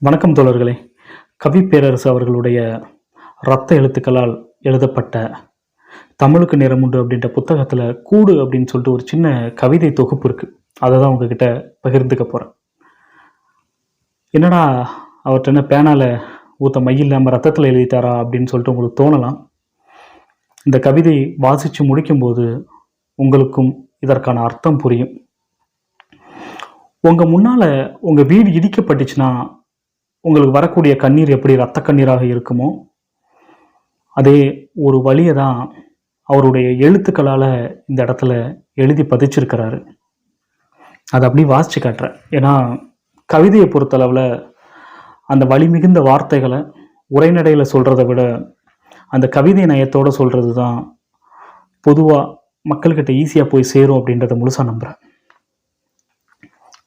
வணக்கம் தோழர்களே. கவி பேரரசு அவர்களுடைய இரத்த எழுத்துக்களால் எழுதப்பட்ட தமிழுக்கு நிறமுண்டு அப்படின்ற புத்தகத்தில் கூடு அப்படின்னு சொல்லிட்டு ஒரு சின்ன கவிதை தொகுப்பு இருக்குது. அதை தான் உங்ககிட்ட பகிர்ந்துக்க போகிறேன். என்னடா அவர்கிட்ட என்ன பேனால ஊற்ற மை இல்லாமல் ரத்தத்தில் எழுதிட்டாரா அப்படின்னு சொல்லிட்டு உங்களுக்கு தோணலாம். இந்த கவிதை வாசித்து முடிக்கும்போது உங்களுக்கும் இதற்கான அர்த்தம் புரியும். உங்கள் முன்னால் உங்கள் வீடு இடிக்கப்பட்டுச்சுன்னா உங்களுக்கு வரக்கூடிய கண்ணீர் எப்படி இரத்த கண்ணீராக இருக்குமோ அதே ஒரு வழியை தான் அவருடைய எழுத்துக்களால் இந்த இடத்துல எழுதி பதிச்சிருக்கிறாரு. அதை அப்படி வாசித்து காட்டுறேன். ஏன்னா கவிதையை பொறுத்தளவில் அந்த வலி மிகுந்த வார்த்தைகளை உரைநடையில் சொல்கிறத விட அந்த கவிதை நயத்தோடு சொல்கிறது தான் பொதுவாக மக்கள்கிட்ட ஈஸியாக போய் சேரும் அப்படின்றத முழுசாக நம்புகிறேன்.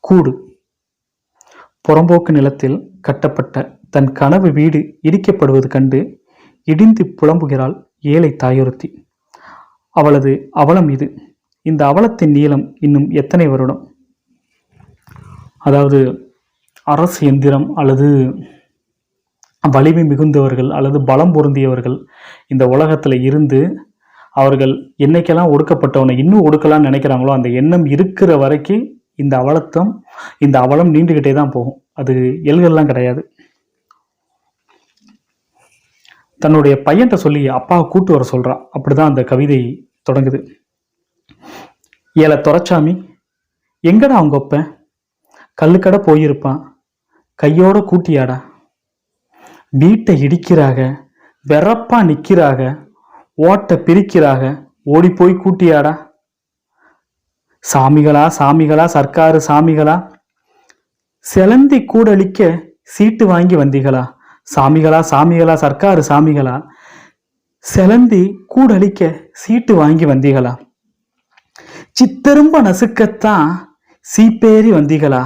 கூடு. புறம்போக்கு நிலத்தில் கட்டப்பட்ட தன் கனவு வீடு இடிக்கப்படுவது கண்டு இடிந்து புலம்புகிறாள் ஏழை தாயொருத்தி. அவளது அவலம் இது. இந்த அவலத்தின் நீளம் இன்னும் எத்தனை வருடம்? அதாவது அரசு எந்திரம் அல்லது வலிமை மிகுந்தவர்கள் அல்லது பலம் பொருந்தியவர்கள் இந்த உலகத்தில் இருந்து அவர்கள் என்னைக்கெல்லாம் ஒடுக்கப்பட்டவனை இன்னும் ஒடுக்கலாம்னு நினைக்கிறாங்களோ அந்த எண்ணம் இருக்கிற வரைக்கும் இந்த அவலம் நீண்டுகிட்டே தான் போகும். அது எல்கெல்லாம் கிடையாது. தன்னுடைய பையன்கிட்ட சொல்லி அப்பாவை கூட்டு வர சொல்றான். அப்படிதான் அந்த கவிதை தொடங்குது. ஏல துரைச்சாமி, எங்கடா அவங்க ஒப்ப? கல்லுக்கடை போயிருப்பான், கையோட கூட்டியாடா. வீட்டை இடிக்கிறாக, வெறப்பா நிக்கிறாக, ஓட்ட பிரிக்கிறாக, ஓடி போய் கூட்டியாடா. சாமிகளா சாமிகளா சர்க்காரு சாமிகளா, செலந்தி கூடளிக்க சீட்டு வாங்கி வந்தீங்களா. சாமிகளா சாமிகளா சர்க்காரு சாமிகளா, செலந்தி கூடளிக்க சீட்டு வாங்கி வந்தீங்களா. சித்தரும்ப நசுக்கத்தான் சீப்பேறி வந்தீங்களா.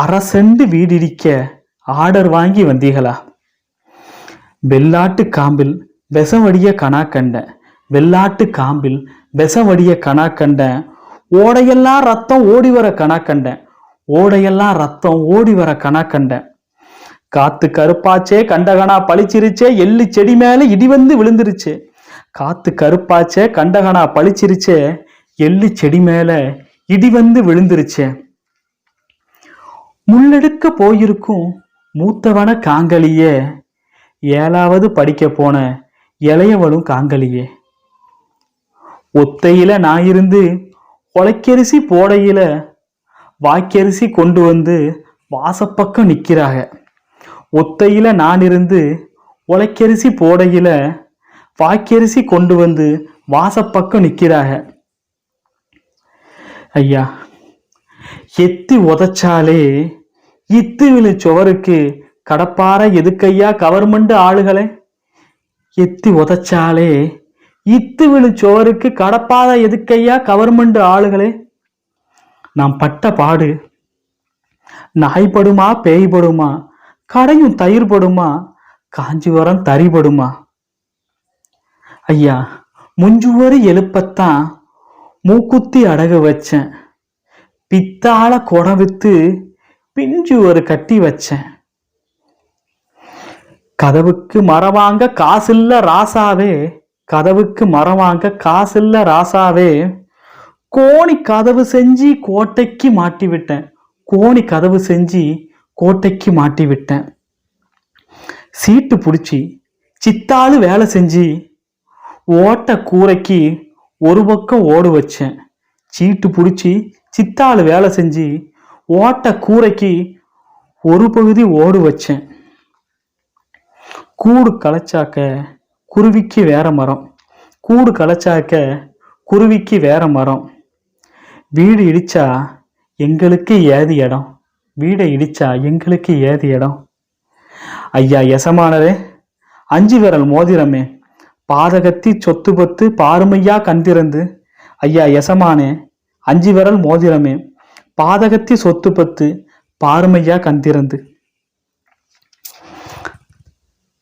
அரசண்டு வீடிடிக்க ஆர்டர் வாங்கி வந்தீங்களா. வெள்ளாட்டு காம்பில் விஷவடிய கணா கண்ட, வெள்ளாட்டு காம்பில் விஷவடிய கணா கண்ட, ஓடையெல்லாம் ரத்தம் ஓடி வர கணா கண்டேன், ஓடையெல்லாம் ரத்தம் ஓடி வர கணா கண்டேன். காத்து கருப்பாச்சே கண்டகனா பழிச்சிருச்சே, எள்ளு செடி மேல இடி வந்து விழுந்துருச்சு. காத்து கருப்பாச்சே கண்டகனா பழிச்சிருச்சே, எள்ளு செடி மேல இடி வந்து விழுந்துருச்சே. முள்ளெடுக்க போயிருக்கும் மூத்தவன காங்கலியே, ஏழாவது படிக்க போன இளையவளும் காங்கலியே. ஒத்தையில நான் இருந்து உழைக்கரிசி போடையில வாக்கரிசி கொண்டு வந்து வாசப்பக்கம் நிற்கிறாக. ஒத்தையில நான் இருந்து உழைக்கரிசி போடையில வாக்கரிசி கொண்டு வந்து வாசப்பக்கம் நிற்கிறாக. ஐயா, எத்தி உதச்சாலே இத்து விழு சுவருக்கு கடப்பார எதுக்கையா கவர்மெண்ட் ஆளுகளே. எத்தி உதச்சாலே இத்து விழு சோருக்கு கடப்பாத எதுக்கையா கவர்மெண்ட் ஆளுகளே. நாம் பட்ட பாடு நாய்படுமா பேய்படுமா, கடையும் தயிர்படுமா, காஞ்சிபுரம் தறிபடுமா. ஐயா, முஞ்சுவரு எழுப்பத்தான் மூக்குத்தி அடகு வச்சேன், பித்தாள குடம் வித்து பிஞ்சு ஒரு கட்டி வச்சேன். கதவுக்கு மரவாங்க காசில்ல ராசாவே, கதவுக்கு மரம் வாங்க காசில்ல ராசாவே. கோணி கதவு செஞ்சு கோட்டைக்கு மாட்டி விட்டேன், கோணி கதவு செஞ்சு கோட்டைக்கு மாட்டி விட்டேன். சீட்டு பிடிச்சி சித்தாளு வேலை செஞ்சு ஓட்ட கூரைக்கு ஒரு பக்கம் ஓடு வச்சேன். சீட்டு பிடிச்சி சித்தாளு வேலை செஞ்சு ஓட்ட கூரைக்கு ஒரு பகுதி ஓடு வச்சேன். கூடு களைச்சாக்க குருவிக்கு வேற மரம், கூடு களைச்சாக்க குருவிக்கு வேற மரம். வீடு இடிச்சா எங்களுக்கு ஏது இடம், வீடை இடிச்சா எங்களுக்கு ஏது இடம். ஐயா எசமானரே, 5 விரல் மோதிரமே, பாதகத்தி சொத்து பத்து பாருமையா கண்டிருந்து. ஐயா எசமானே, 5 விரல் மோதிரமே, பாதகத்தி சொத்து பத்து பாருமையா கண்டிருந்து.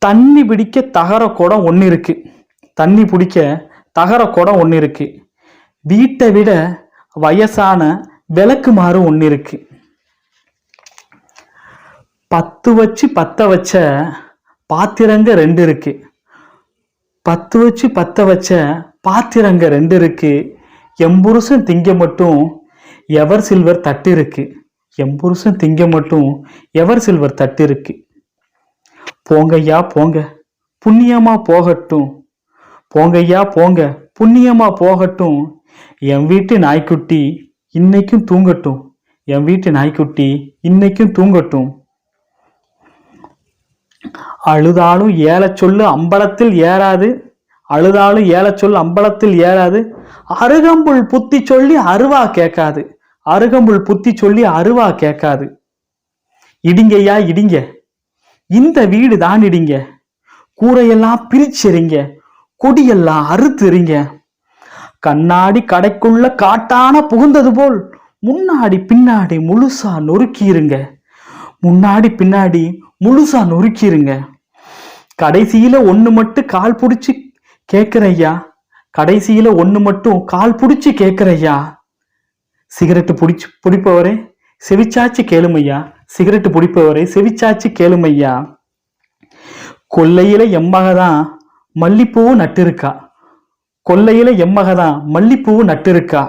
தண்ணி பிடிக்க தகர குடம் ஒன்று இருக்கு, தண்ணி பிடிக்க தகர குடம் ஒன்று இருக்கு. வீட்டை விட வயசான விளக்கு மாறு ஒன்று இருக்கு. 10 வச்சு பத்த வச்ச பாத்திரங்க 2 இருக்கு. 10 வச்சு பத்த வச்ச பாத்திரங்க 2 இருக்கு. எம்புருஷன் திங்க மட்டும் எவர் சில்வர் தட்டு இருக்கு. எம்புருஷன் திங்க மட்டும் எவர் சில்வர் தட்டு இருக்கு. போங்கய்யா போங்க, புண்ணியமா போகட்டும். போங்கய்யா போங்க, புண்ணியமா போகட்டும். என் வீட்டு நாய்க்குட்டி இன்னைக்கும் தூங்கட்டும். என் வீட்டு நாய்க்குட்டி இன்னைக்கும் தூங்கட்டும். அழுதாலும் ஏல சொல்லு அம்பலத்தில் ஏறாது. அழுதாலும் ஏல சொல்லு அம்பலத்தில் ஏறாது. அருகம்புல் புத்தி சொல்லி அருவா கேட்காது. அருகம்புல் புத்தி சொல்லி அருவா கேட்காது. இடிங்கய்யா இடிங்க, இந்த வீடு தான் இடிங்க. கூரையெல்லாம் பிரிச்செறிங்க, கொடியெல்லாம் அறுத்துறீங்க. கண்ணாடி கடைக்குள்ள காட்டான புகுந்தது போல் முன்னாடி பின்னாடி முழுசா நொறுக்கிருங்க. முன்னாடி பின்னாடி முழுசா நொறுக்கிருங்க. கடைசியில ஒண்ணு மட்டும் கால் புடிச்சு கேக்குறையா. கடைசியில ஒண்ணு மட்டும் கால் புடிச்சு கேக்குறையா. சிகரெட்டு பிடிப்பவரே செவிச்சாச்சு கேளுமையா. சிகரெட்டு பிடிப்பவரே செவிச்சாச்சு கேளுமையா. கொல்லையில எம்மகதான் மல்லிப்பூவு நட்டு இருக்கா. கொல்லையில எம்மகதான் மல்லிப்பூவு நட்டு இருக்கா.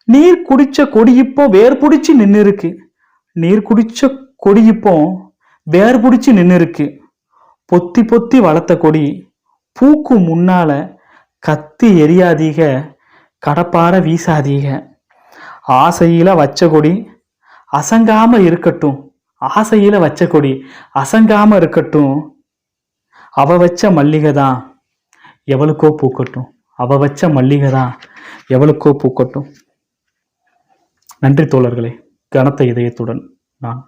நீர் குடிச்ச கொடி இப்போ வேர் பிடிச்சு நின்று இருக்கு. நீர் குடிச்ச கொடி இப்போ வேர் பிடிச்சு நின்று இருக்கு. பொத்தி பொத்தி வளர்த்த கொடி பூக்கு முன்னால கத்தி எரியாதீக, கடப்பார வீசாதீக. ஆசையில வச்ச கொடி அசங்காம இருக்கட்டும். ஆசையில வச்ச கொடி அசங்காம இருக்கட்டும். அவ வச்ச மல்லிகை தான் எவளுக்கோ பூக்கட்டும். அவ வச்ச மல்லிகை தான் எவளுக்கோ பூக்கட்டும். நன்றி தோழர்களே. கனத்த இதயத்துடன் நான்